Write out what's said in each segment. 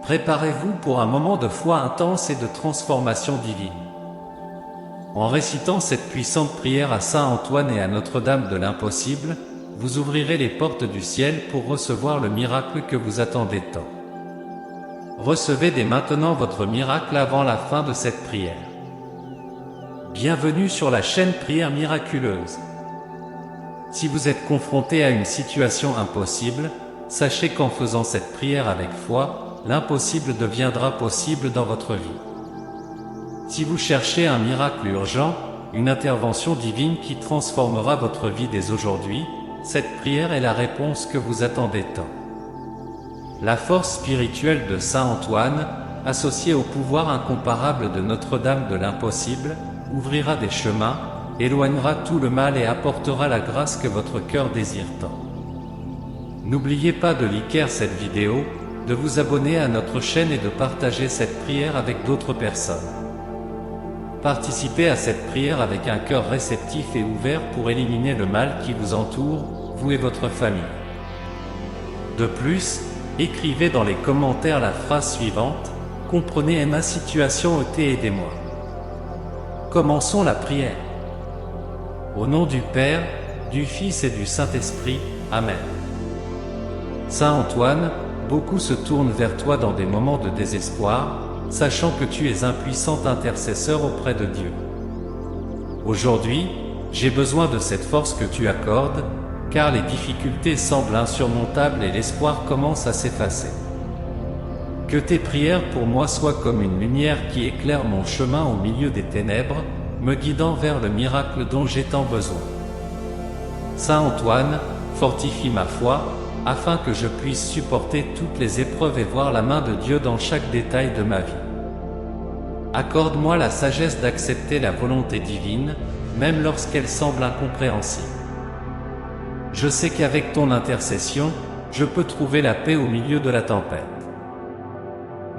Préparez-vous pour un moment de foi intense et de transformation divine. En récitant cette puissante prière à Saint Antoine et à Notre-Dame de l'Impossible, vous ouvrirez les portes du ciel pour recevoir le miracle que vous attendez tant. Recevez dès maintenant votre miracle avant la fin de cette prière. Bienvenue sur la chaîne Prière Miraculeuse. Si vous êtes confronté à une situation impossible, sachez qu'en faisant cette prière avec foi, l'impossible deviendra possible dans votre vie. Si vous cherchez un miracle urgent, une intervention divine qui transformera votre vie dès aujourd'hui, cette prière est la réponse que vous attendez tant. La force spirituelle de Saint Antoine, associée au pouvoir incomparable de Notre-Dame de l'Impossible, ouvrira des chemins, éloignera tout le mal et apportera la grâce que votre cœur désire tant. N'oubliez pas de liker cette vidéo, de vous abonner à notre chaîne et de partager cette prière avec d'autres personnes. Participez à cette prière avec un cœur réceptif et ouvert pour éliminer le mal qui vous entoure, vous et votre famille. De plus, écrivez dans les commentaires la phrase suivante: « Comprenez ma situation et aidez-moi ». Commençons la prière. Au nom du Père, du Fils et du Saint-Esprit, Amen. Saint Antoine, beaucoup se tournent vers toi dans des moments de désespoir, sachant que tu es un puissant intercesseur auprès de Dieu. Aujourd'hui, j'ai besoin de cette force que tu accordes, car les difficultés semblent insurmontables et l'espoir commence à s'effacer. Que tes prières pour moi soient comme une lumière qui éclaire mon chemin au milieu des ténèbres, me guidant vers le miracle dont j'ai tant besoin. Saint Antoine, fortifie ma foi, afin que je puisse supporter toutes les épreuves et voir la main de Dieu dans chaque détail de ma vie. Accorde-moi la sagesse d'accepter la volonté divine, même lorsqu'elle semble incompréhensible. Je sais qu'avec ton intercession, je peux trouver la paix au milieu de la tempête.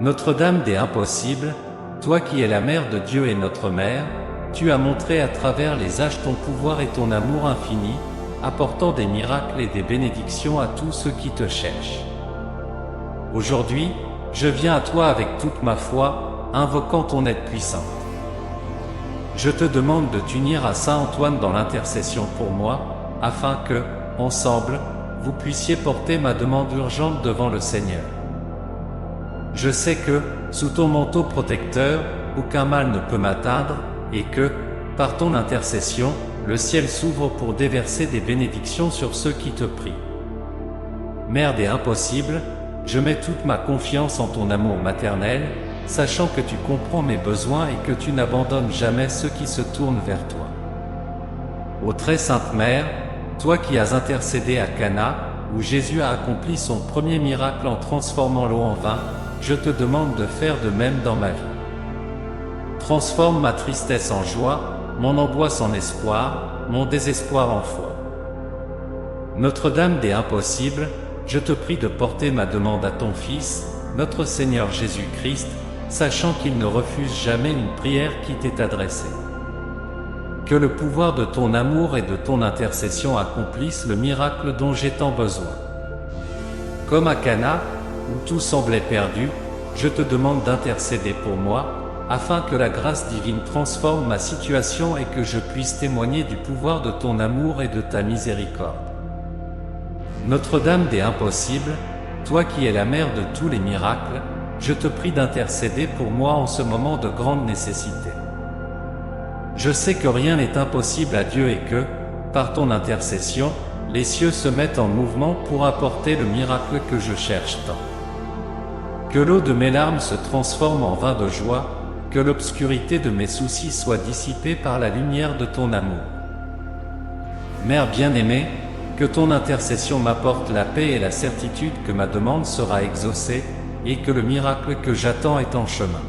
Notre-Dame des Impossibles, toi qui es la Mère de Dieu et notre Mère, tu as montré à travers les âges ton pouvoir et ton amour infini, apportant des miracles et des bénédictions à tous ceux qui te cherchent. Aujourd'hui, je viens à toi avec toute ma foi, invoquant ton aide puissante. Je te demande de t'unir à Saint Antoine dans l'intercession pour moi, afin que, ensemble, vous puissiez porter ma demande urgente devant le Seigneur. Je sais que, sous ton manteau protecteur, aucun mal ne peut m'atteindre, et que, par ton intercession, le ciel s'ouvre pour déverser des bénédictions sur ceux qui te prient. Mère des impossibles, je mets toute ma confiance en ton amour maternel, sachant que tu comprends mes besoins et que tu n'abandonnes jamais ceux qui se tournent vers toi. Ô très sainte Mère, toi qui as intercédé à Cana, où Jésus a accompli son premier miracle en transformant l'eau en vin, je te demande de faire de même dans ma vie. Transforme ma tristesse en joie, mon angoisse en espoir, mon désespoir en foi. Notre-Dame des Impossibles, je te prie de porter ma demande à ton Fils, notre Seigneur Jésus-Christ, sachant qu'il ne refuse jamais une prière qui t'est adressée. Que le pouvoir de ton amour et de ton intercession accomplisse le miracle dont j'ai tant besoin. Comme à Cana, où tout semblait perdu, je te demande d'intercéder pour moi, afin que la grâce divine transforme ma situation et que je puisse témoigner du pouvoir de ton amour et de ta miséricorde. Notre-Dame des Impossibles, toi qui es la mère de tous les miracles, je te prie d'intercéder pour moi en ce moment de grande nécessité. Je sais que rien n'est impossible à Dieu et que, par ton intercession, les cieux se mettent en mouvement pour apporter le miracle que je cherche tant. Que l'eau de mes larmes se transforme en vin de joie, que l'obscurité de mes soucis soit dissipée par la lumière de ton amour. Mère bien-aimée, que ton intercession m'apporte la paix et la certitude que ma demande sera exaucée, et que le miracle que j'attends est en chemin.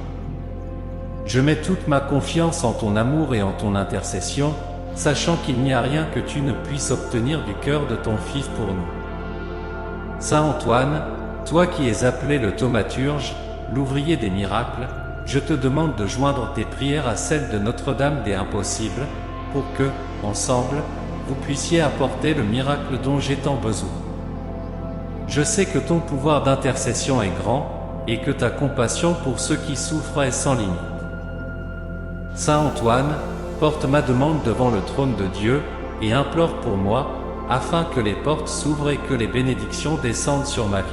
Je mets toute ma confiance en ton amour et en ton intercession, sachant qu'il n'y a rien que tu ne puisses obtenir du cœur de ton Fils pour nous. Saint Antoine, toi qui es appelé le thaumaturge, l'ouvrier des miracles, je te demande de joindre tes prières à celles de Notre-Dame des Impossibles, pour que, ensemble, vous puissiez apporter le miracle dont j'ai tant besoin. Je sais que ton pouvoir d'intercession est grand, et que ta compassion pour ceux qui souffrent est sans limite. Saint Antoine, porte ma demande devant le trône de Dieu, et implore pour moi, afin que les portes s'ouvrent et que les bénédictions descendent sur ma vie.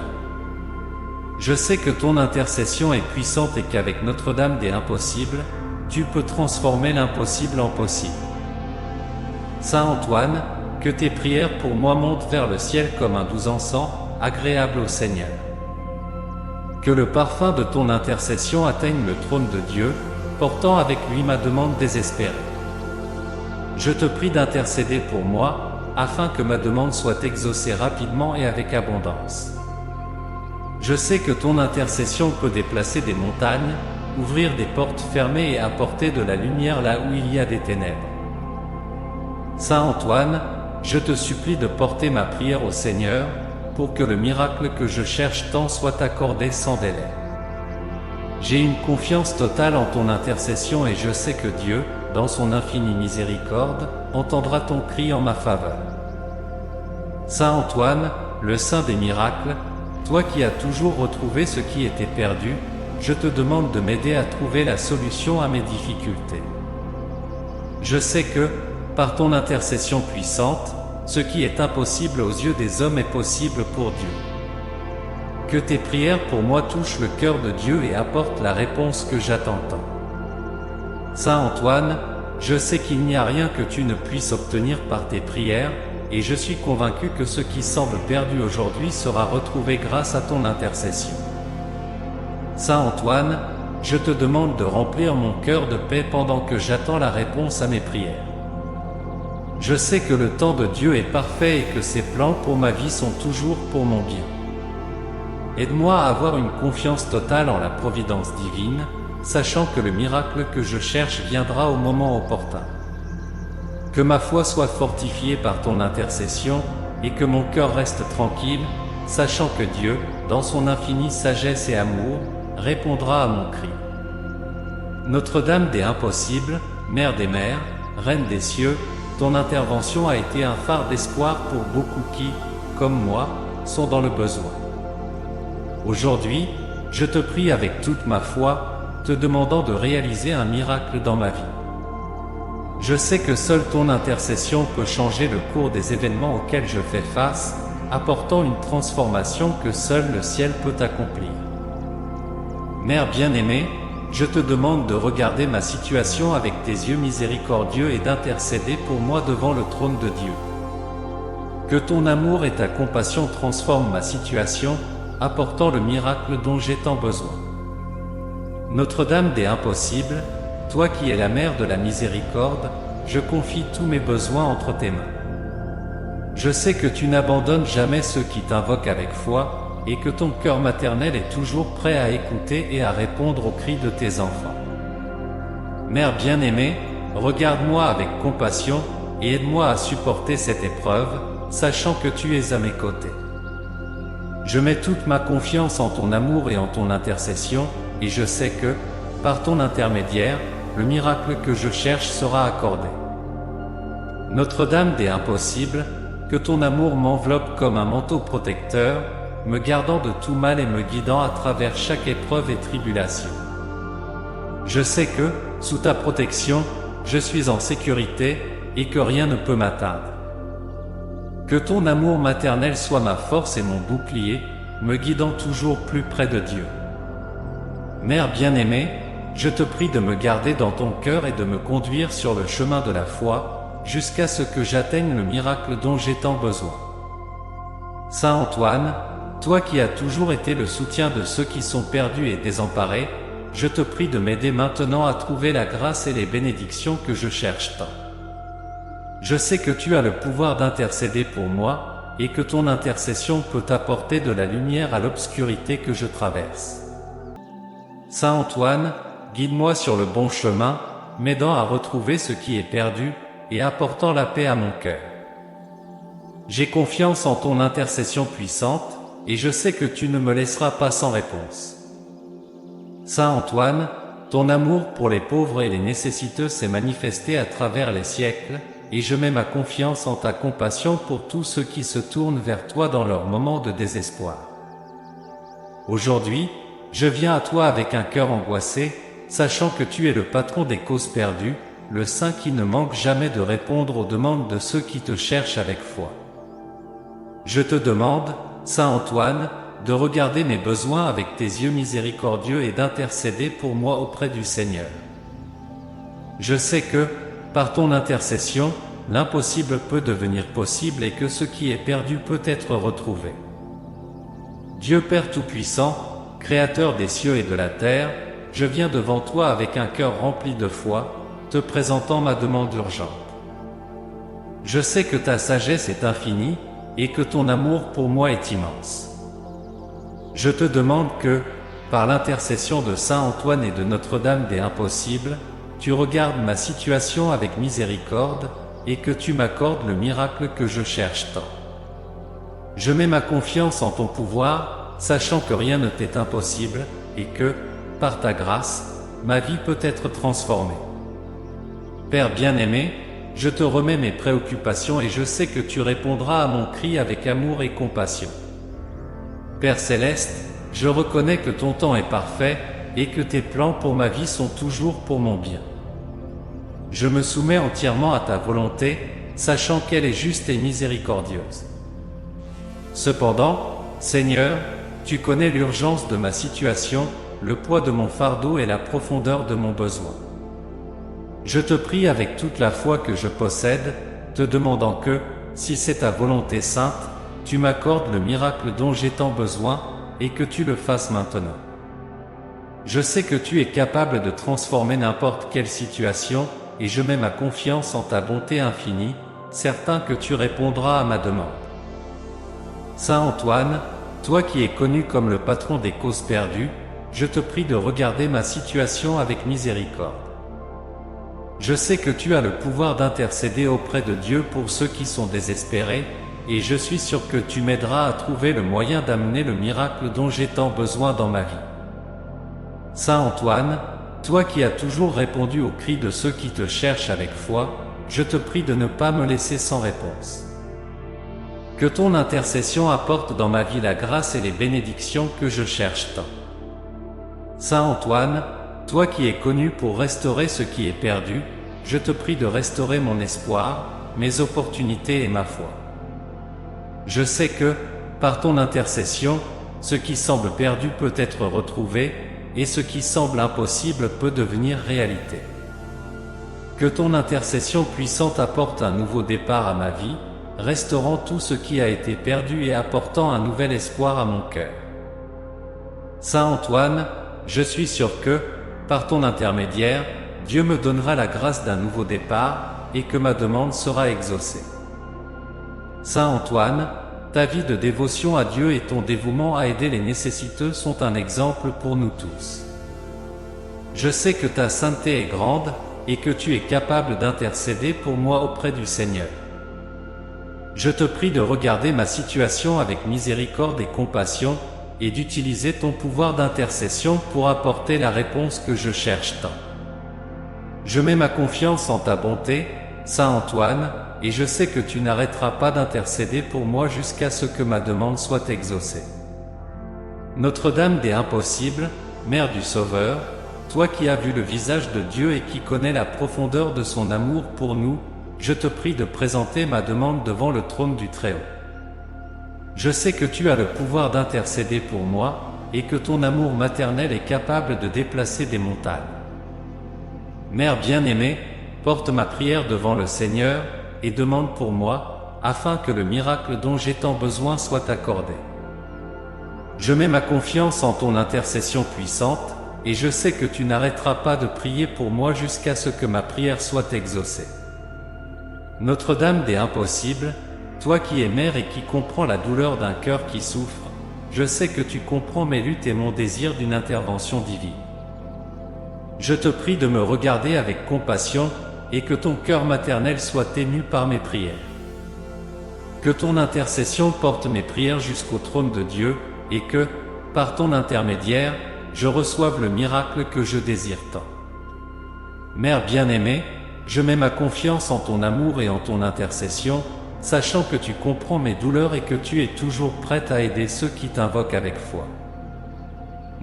Je sais que ton intercession est puissante et qu'avec Notre-Dame des Impossibles, tu peux transformer l'impossible en possible. Saint Antoine, que tes prières pour moi montent vers le ciel comme un doux encens, agréable au Seigneur. Que le parfum de ton intercession atteigne le trône de Dieu, portant avec lui ma demande désespérée. Je te prie d'intercéder pour moi, afin que ma demande soit exaucée rapidement et avec abondance. Je sais que ton intercession peut déplacer des montagnes, ouvrir des portes fermées et apporter de la lumière là où il y a des ténèbres. Saint Antoine, je te supplie de porter ma prière au Seigneur, pour que le miracle que je cherche tant soit accordé sans délai. J'ai une confiance totale en ton intercession et je sais que Dieu, dans son infinie miséricorde, entendra ton cri en ma faveur. Saint Antoine, le saint des miracles, toi qui as toujours retrouvé ce qui était perdu, je te demande de m'aider à trouver la solution à mes difficultés. Je sais que, par ton intercession puissante, ce qui est impossible aux yeux des hommes est possible pour Dieu. Que tes prières pour moi touchent le cœur de Dieu et apportent la réponse que j'attends tant. Saint Antoine, je sais qu'il n'y a rien que tu ne puisses obtenir par tes prières, et je suis convaincu que ce qui semble perdu aujourd'hui sera retrouvé grâce à ton intercession. Saint Antoine, je te demande de remplir mon cœur de paix pendant que j'attends la réponse à mes prières. Je sais que le temps de Dieu est parfait et que ses plans pour ma vie sont toujours pour mon bien. Aide-moi à avoir une confiance totale en la providence divine, sachant que le miracle que je cherche viendra au moment opportun. Que ma foi soit fortifiée par ton intercession, et que mon cœur reste tranquille, sachant que Dieu, dans son infinie sagesse et amour, répondra à mon cri. Notre-Dame des Impossibles, Mère des Mères, Reine des Cieux, ton intervention a été un phare d'espoir pour beaucoup qui, comme moi, sont dans le besoin. Aujourd'hui, je te prie avec toute ma foi, te demandant de réaliser un miracle dans ma vie. Je sais que seule ton intercession peut changer le cours des événements auxquels je fais face, apportant une transformation que seul le ciel peut accomplir. Mère bien-aimée, je te demande de regarder ma situation avec tes yeux miséricordieux et d'intercéder pour moi devant le trône de Dieu. Que ton amour et ta compassion transforment ma situation, apportant le miracle dont j'ai tant besoin. Notre-Dame des Impossibles, toi qui es la mère de la miséricorde, je confie tous mes besoins entre tes mains. Je sais que tu n'abandonnes jamais ceux qui t'invoquent avec foi, et que ton cœur maternel est toujours prêt à écouter et à répondre aux cris de tes enfants. Mère bien-aimée, regarde-moi avec compassion, et aide-moi à supporter cette épreuve, sachant que tu es à mes côtés. Je mets toute ma confiance en ton amour et en ton intercession, et je sais que, par ton intermédiaire, le miracle que je cherche sera accordé. Notre-Dame des Impossibles, que ton amour m'enveloppe comme un manteau protecteur, me gardant de tout mal et me guidant à travers chaque épreuve et tribulation. Je sais que, sous ta protection, je suis en sécurité, et que rien ne peut m'atteindre. Que ton amour maternel soit ma force et mon bouclier, me guidant toujours plus près de Dieu. Mère bien-aimée, je te prie de me garder dans ton cœur et de me conduire sur le chemin de la foi, jusqu'à ce que j'atteigne le miracle dont j'ai tant besoin. Saint Antoine, toi qui as toujours été le soutien de ceux qui sont perdus et désemparés, je te prie de m'aider maintenant à trouver la grâce et les bénédictions que je cherche tant. Je sais que tu as le pouvoir d'intercéder pour moi, et que ton intercession peut apporter de la lumière à l'obscurité que je traverse. Saint Antoine, guide-moi sur le bon chemin, m'aidant à retrouver ce qui est perdu, et apportant la paix à mon cœur. J'ai confiance en ton intercession puissante, et je sais que tu ne me laisseras pas sans réponse. Saint Antoine, ton amour pour les pauvres et les nécessiteux s'est manifesté à travers les siècles, et je mets ma confiance en ta compassion pour tous ceux qui se tournent vers toi dans leurs moments de désespoir. Aujourd'hui, Je viens à toi avec un cœur angoissé, sachant que tu es le patron des causes perdues, le Saint qui ne manque jamais de répondre aux demandes de ceux qui te cherchent avec foi. Je te demande, Saint Antoine, de regarder mes besoins avec tes yeux miséricordieux et d'intercéder pour moi auprès du Seigneur. Je sais que, par ton intercession, l'impossible peut devenir possible et que ce qui est perdu peut être retrouvé. Dieu Père Tout-Puissant, Créateur des cieux et de la terre, je viens devant toi avec un cœur rempli de foi, te présentant ma demande urgente. Je sais que ta sagesse est infinie, et que ton amour pour moi est immense. Je te demande que, par l'intercession de Saint Antoine et de Notre-Dame des Impossibles, tu regardes ma situation avec miséricorde, et que tu m'accordes le miracle que je cherche tant. Je mets ma confiance en ton pouvoir, sachant que rien ne t'est impossible, et que, par ta grâce, ma vie peut être transformée. Père bien-aimé, je te remets mes préoccupations et je sais que tu répondras à mon cri avec amour et compassion. Père céleste, je reconnais que ton temps est parfait et que tes plans pour ma vie sont toujours pour mon bien. Je me soumets entièrement à ta volonté, sachant qu'elle est juste et miséricordieuse. Cependant, Seigneur, tu connais l'urgence de ma situation, le poids de mon fardeau et la profondeur de mon besoin. Je te prie avec toute la foi que je possède, te demandant que, si c'est ta volonté sainte, tu m'accordes le miracle dont j'ai tant besoin, et que tu le fasses maintenant. Je sais que tu es capable de transformer n'importe quelle situation, et je mets ma confiance en ta bonté infinie, certain que tu répondras à ma demande. Saint Antoine, toi qui es connu comme le patron des causes perdues, je te prie de regarder ma situation avec miséricorde. Je sais que tu as le pouvoir d'intercéder auprès de Dieu pour ceux qui sont désespérés, et je suis sûr que tu m'aideras à trouver le moyen d'amener le miracle dont j'ai tant besoin dans ma vie. Saint Antoine, toi qui as toujours répondu aux cris de ceux qui te cherchent avec foi, je te prie de ne pas me laisser sans réponse. Que ton intercession apporte dans ma vie la grâce et les bénédictions que je cherche tant. Saint Antoine, toi qui es connu pour restaurer ce qui est perdu, je te prie de restaurer mon espoir, mes opportunités et ma foi. Je sais que, par ton intercession, ce qui semble perdu peut être retrouvé, et ce qui semble impossible peut devenir réalité. Que ton intercession puissante apporte un nouveau départ à ma vie, restaurant tout ce qui a été perdu et apportant un nouvel espoir à mon cœur. Saint Antoine, je suis sûr que, par ton intermédiaire, Dieu me donnera la grâce d'un nouveau départ, et que ma demande sera exaucée. Saint Antoine, ta vie de dévotion à Dieu et ton dévouement à aider les nécessiteux sont un exemple pour nous tous. Je sais que ta sainteté est grande, et que tu es capable d'intercéder pour moi auprès du Seigneur. Je te prie de regarder ma situation avec miséricorde et compassion, et d'utiliser ton pouvoir d'intercession pour apporter la réponse que je cherche tant. Je mets ma confiance en ta bonté, Saint Antoine, et je sais que tu n'arrêteras pas d'intercéder pour moi jusqu'à ce que ma demande soit exaucée. Notre-Dame des Impossibles, Mère du Sauveur, toi qui as vu le visage de Dieu et qui connais la profondeur de son amour pour nous, je te prie de présenter ma demande devant le trône du Très-Haut. Je sais que tu as le pouvoir d'intercéder pour moi, et que ton amour maternel est capable de déplacer des montagnes. Mère bien-aimée, porte ma prière devant le Seigneur, et demande pour moi, afin que le miracle dont j'ai tant besoin soit accordé. Je mets ma confiance en ton intercession puissante, et je sais que tu n'arrêteras pas de prier pour moi jusqu'à ce que ma prière soit exaucée. Notre-Dame des Impossibles, toi qui es mère et qui comprends la douleur d'un cœur qui souffre, je sais que tu comprends mes luttes et mon désir d'une intervention divine. Je te prie de me regarder avec compassion, et que ton cœur maternel soit ému par mes prières. Que ton intercession porte mes prières jusqu'au trône de Dieu, et que, par ton intermédiaire, je reçoive le miracle que je désire tant. Mère bien-aimée, je mets ma confiance en ton amour et en ton intercession, sachant que tu comprends mes douleurs et que tu es toujours prête à aider ceux qui t'invoquent avec foi.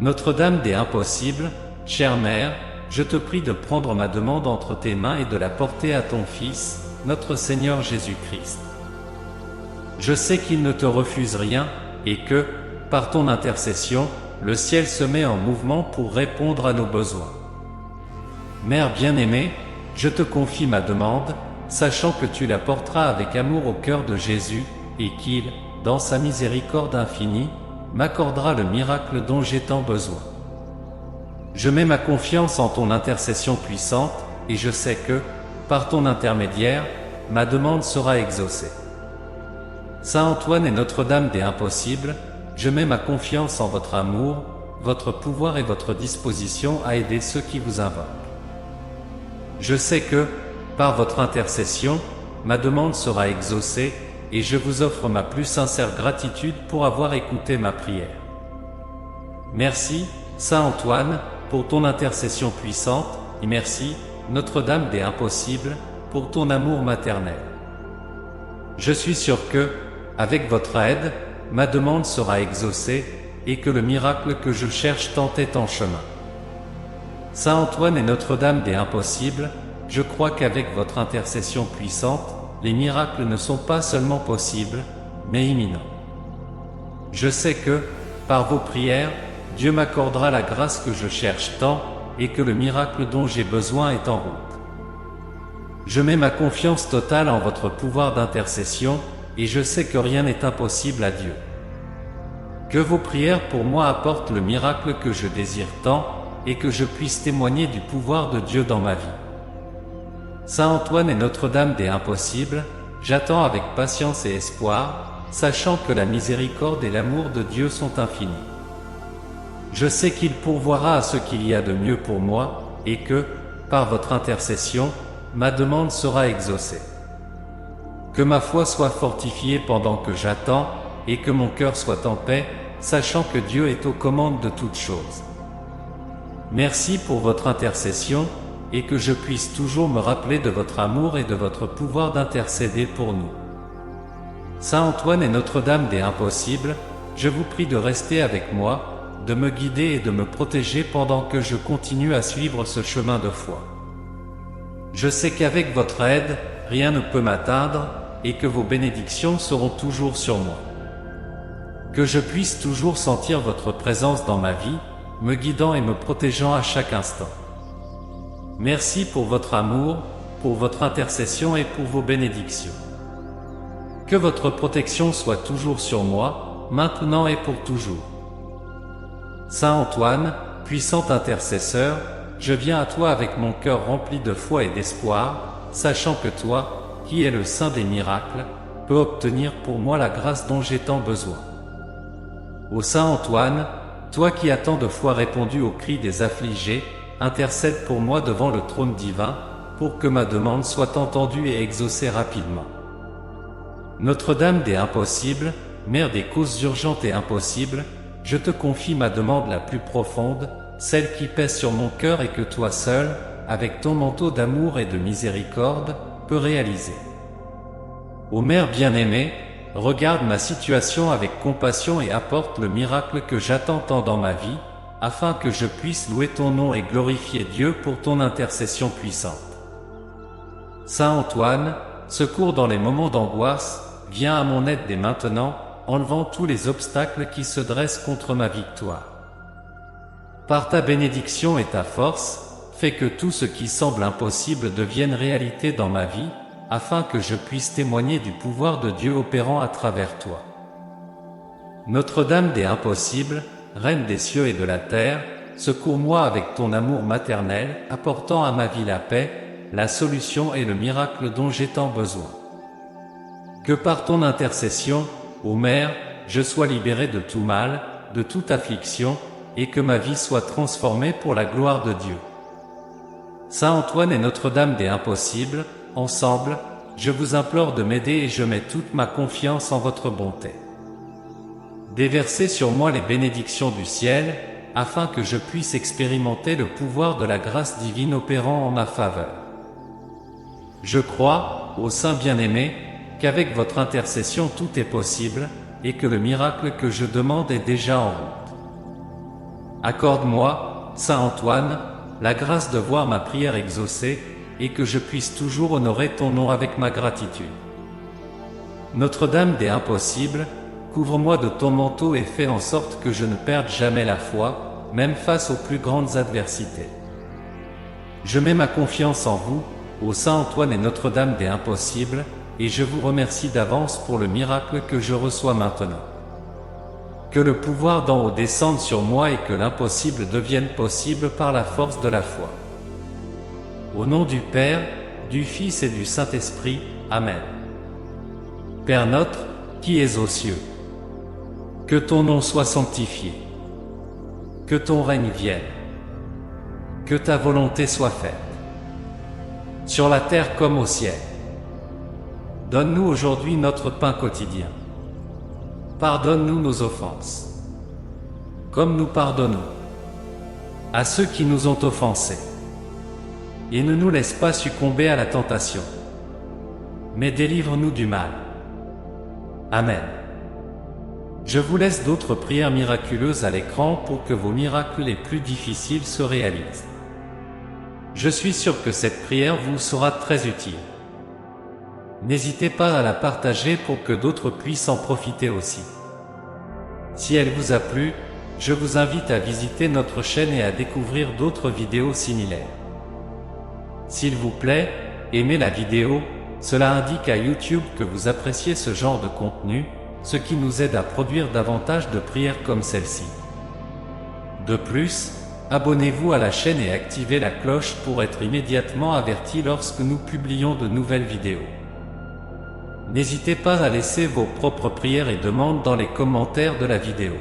Notre-Dame des Impossibles, chère Mère, je te prie de prendre ma demande entre tes mains et de la porter à ton Fils, notre Seigneur Jésus-Christ. Je sais qu'il ne te refuse rien, et que, par ton intercession, le ciel se met en mouvement pour répondre à nos besoins. Mère bien-aimée, je te confie ma demande, sachant que tu la porteras avec amour au cœur de Jésus, et qu'il, dans sa miséricorde infinie, m'accordera le miracle dont j'ai tant besoin. Je mets ma confiance en ton intercession puissante, et je sais que, par ton intermédiaire, ma demande sera exaucée. Saint Antoine et Notre-Dame des Impossibles, je mets ma confiance en votre amour, votre pouvoir et votre disposition à aider ceux qui vous invoquent. Je sais que, par votre intercession, ma demande sera exaucée, et je vous offre ma plus sincère gratitude pour avoir écouté ma prière. Merci, Saint Antoine, pour ton intercession puissante, et merci, Notre-Dame des Impossibles, pour ton amour maternel. Je suis sûr que, avec votre aide, ma demande sera exaucée, et que le miracle que je cherche tant est en chemin. Saint Antoine et Notre-Dame des Impossibles, je crois qu'avec votre intercession puissante, les miracles ne sont pas seulement possibles, mais imminents. Je sais que, par vos prières, Dieu m'accordera la grâce que je cherche tant, et que le miracle dont j'ai besoin est en route. Je mets ma confiance totale en votre pouvoir d'intercession, et je sais que rien n'est impossible à Dieu. Que vos prières pour moi apportent le miracle que je désire tant, et que je puisse témoigner du pouvoir de Dieu dans ma vie. Saint Antoine et Notre-Dame des Impossibles, j'attends avec patience et espoir, sachant que la miséricorde et l'amour de Dieu sont infinis. Je sais qu'il pourvoira à ce qu'il y a de mieux pour moi, et que, par votre intercession, ma demande sera exaucée. Que ma foi soit fortifiée pendant que j'attends, et que mon cœur soit en paix, sachant que Dieu est aux commandes de toutes choses. Merci pour votre intercession, et que je puisse toujours me rappeler de votre amour et de votre pouvoir d'intercéder pour nous. Saint Antoine et Notre-Dame des Impossibles, je vous prie de rester avec moi, de me guider et de me protéger pendant que je continue à suivre ce chemin de foi. Je sais qu'avec votre aide, rien ne peut m'atteindre, et que vos bénédictions seront toujours sur moi. Que je puisse toujours sentir votre présence dans ma vie, me guidant et me protégeant à chaque instant. Merci pour votre amour, pour votre intercession et pour vos bénédictions. Que votre protection soit toujours sur moi, maintenant et pour toujours. Saint Antoine, puissant intercesseur, je viens à toi avec mon cœur rempli de foi et d'espoir, sachant que toi, qui es le Saint des miracles, peux obtenir pour moi la grâce dont j'ai tant besoin. Ô Saint Antoine, toi qui as tant de fois répondu aux cris des affligés, intercède pour moi devant le trône divin, pour que ma demande soit entendue et exaucée rapidement. Notre-Dame des Impossibles, Mère des causes urgentes et impossibles, je te confie ma demande la plus profonde, celle qui pèse sur mon cœur et que toi seul, avec ton manteau d'amour et de miséricorde, peux réaliser. Ô Mère bien-aimée, regarde ma situation avec compassion et apporte le miracle que j'attends tant dans ma vie, afin que je puisse louer ton nom et glorifier Dieu pour ton intercession puissante. Saint Antoine, secours dans les moments d'angoisse, viens à mon aide dès maintenant, enlevant tous les obstacles qui se dressent contre ma victoire. Par ta bénédiction et ta force, fais que tout ce qui semble impossible devienne réalité dans ma vie, afin que je puisse témoigner du pouvoir de Dieu opérant à travers toi. Notre-Dame des Impossibles, Reine des cieux et de la terre, secours-moi avec ton amour maternel, apportant à ma vie la paix, la solution et le miracle dont j'ai tant besoin. Que par ton intercession, ô Mère, je sois libéré de tout mal, de toute affliction, et que ma vie soit transformée pour la gloire de Dieu. Saint Antoine et Notre-Dame des Impossibles, ensemble, je vous implore de m'aider et je mets toute ma confiance en votre bonté. Déversez sur moi les bénédictions du ciel, afin que je puisse expérimenter le pouvoir de la grâce divine opérant en ma faveur. Je crois, ô Saint bien-aimé, qu'avec votre intercession tout est possible, et que le miracle que je demande est déjà en route. Accorde-moi, Saint Antoine, la grâce de voir ma prière exaucée, et que je puisse toujours honorer ton nom avec ma gratitude. Notre-Dame des Impossibles, couvre-moi de ton manteau et fais en sorte que je ne perde jamais la foi, même face aux plus grandes adversités. Je mets ma confiance en vous, ô Saint Antoine et Notre-Dame des Impossibles, et je vous remercie d'avance pour le miracle que je reçois maintenant. Que le pouvoir d'en haut descende sur moi et que l'impossible devienne possible par la force de la foi. Au nom du Père, du Fils et du Saint-Esprit, Amen. Père notre, qui es aux cieux, que ton nom soit sanctifié, que ton règne vienne, que ta volonté soit faite, sur la terre comme au ciel. Donne-nous aujourd'hui notre pain quotidien. Pardonne-nous nos offenses, comme nous pardonnons à ceux qui nous ont offensés. Et ne nous laisse pas succomber à la tentation, mais délivre-nous du mal. Amen. Je vous laisse d'autres prières miraculeuses à l'écran pour que vos miracles les plus difficiles se réalisent. Je suis sûr que cette prière vous sera très utile. N'hésitez pas à la partager pour que d'autres puissent en profiter aussi. Si elle vous a plu, je vous invite à visiter notre chaîne et à découvrir d'autres vidéos similaires. S'il vous plaît, aimez la vidéo, cela indique à YouTube que vous appréciez ce genre de contenu, ce qui nous aide à produire davantage de prières comme celle-ci. De plus, abonnez-vous à la chaîne et activez la cloche pour être immédiatement averti lorsque nous publions de nouvelles vidéos. N'hésitez pas à laisser vos propres prières et demandes dans les commentaires de la vidéo.